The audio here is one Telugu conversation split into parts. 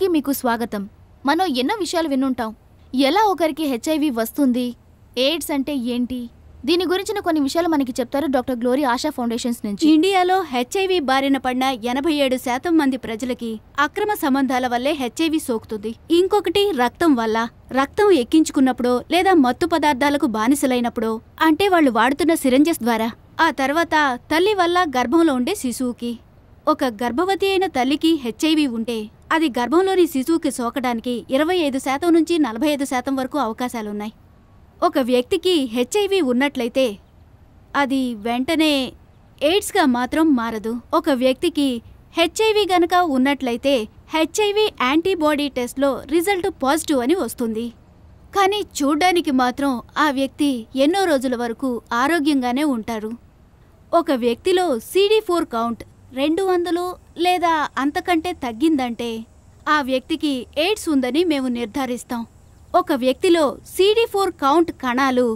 ఛానల్కి మీకు స్వాగతం. మనం ఎన్నో విషయాలు వినుంటాం. ఎలా ఒకరికి హెచ్ఐవి వస్తుంది, ఎయిడ్స్ అంటే ఏంటి, దీని గురించిన కొన్ని విషయాలు మనకి చెప్తారు డాక్టర్ గ్లోరీ ఆశా ఫౌండేషన్స్ నుంచి. ఇండియాలో హెచ్ఐవి బారిన పడిన 87% మంది ప్రజలకి అక్రమ సంబంధాల వల్లే హెచ్ఐవి సోకుతుంది. ఇంకొకటి రక్తం వల్ల. రక్తం ఎక్కించుకున్నప్పుడో లేదా మత్తు పదార్థాలకు బానిసలైనప్పుడో, అంటే వాళ్ళు వాడుతున్న సిరంజెస్ ద్వారా. ఆ తర్వాత తల్లి వల్ల గర్భంలో ఉండే శిశువుకి. ఒక గర్భవతి అయిన తల్లికి హెచ్ఐవి ఉంటే అది గర్భంలోని శిశువుకి సోకడానికి 25% నుంచి 45% వరకు అవకాశాలున్నాయి. ఒక వ్యక్తికి హెచ్ఐవి ఉన్నట్లయితే అది వెంటనే ఎయిడ్స్గా మాత్రం మారదు. ఒక వ్యక్తికి హెచ్ఐవి గనక ఉన్నట్లయితే హెచ్ఐవి యాంటీబాడీ టెస్ట్లో రిజల్ట్ పాజిటివ్ అని వస్తుంది. కానీ చూడ్డానికి మాత్రం ఆ వ్యక్తి ఎన్నో రోజుల వరకు ఆరోగ్యంగానే ఉంటారు. ఒక వ్యక్తిలో CD4 కౌంట్ 200 లేదా అంతకంటే తగ్గిందంటే ఆ వ్యక్తికి ఎయిడ్స్ ఉందని మేము నిర్ధారిస్తాం. ఒక వ్యక్తిలో CD4 కౌంట్ కణాలు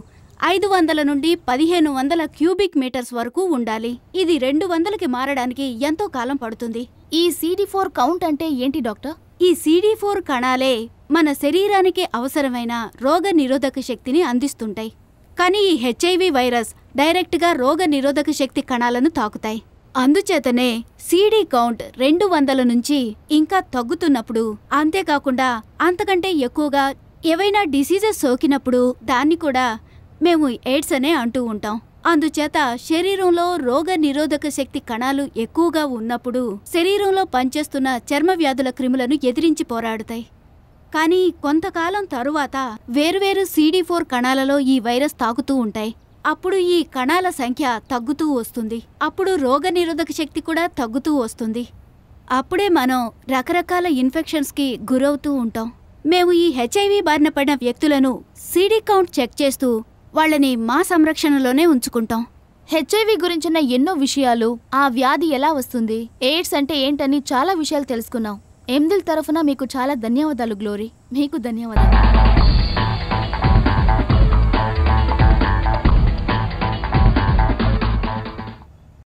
500 నుండి 1500 క్యూబిక్ మీటర్స్ వరకు ఉండాలి. ఇది 200కి మారడానికి ఎంతో కాలం పడుతుంది. ఈ CD4 కౌంట్ అంటే ఏంటి డాక్టర్? ఈ CD4 కణాలే మన శరీరానికి అవసరమైన రోగ నిరోధక శక్తిని అందిస్తుంటాయి. కానీ ఈ హెచ్ఐవి వైరస్ డైరెక్ట్గా రోగ నిరోధక శక్తి కణాలను తాకుతాయి. అందుచేతనే CD కౌంట్ 200 నుంచి ఇంకా తగ్గుతున్నప్పుడు, అంతేకాకుండా అంతకంటే ఎక్కువగా ఏవైనా డిసీజెస్ సోకినప్పుడు దాన్ని కూడా మేము ఎయిడ్స్ అనే అంటూ ఉంటాం. అందుచేత శరీరంలో రోగ నిరోధక శక్తి కణాలు ఎక్కువగా ఉన్నప్పుడు శరీరంలో పనిచేస్తున్న చర్మ వ్యాధుల క్రిములను ఎదిరించి పోరాడుతాయి. కానీ కొంతకాలం తరువాత వేరువేరు CD4 కణాలలో ఈ వైరస్ తాకుతూ ఉంటాయి. అప్పుడు ఈ కణాల సంఖ్య తగ్గుతూ వస్తుంది. అప్పుడు రోగనిరోధక శక్తి కూడా తగ్గుతూ వస్తుంది. అప్పుడే మనం రకరకాల ఇన్ఫెక్షన్స్కి గురవుతూ ఉంటాం. మేము ఈ హెచ్ఐవి బారిన పడిన వ్యక్తులను CD కౌంట్ చెక్ చేస్తూ వాళ్ళని మా సంరక్షణలోనే ఉంచుకుంటాం. హెచ్ఐవి గురించిన ఎన్నో విషయాలు, ఆ వ్యాధి ఎలా వస్తుంది, ఎయిడ్స్ అంటే ఏంటని చాలా విషయాలు తెలుసుకున్నాం. ఎందిల్ తరఫున మీకు చాలా ధన్యవాదాలు గ్లోరీ. మీకు ధన్యవాదాలు.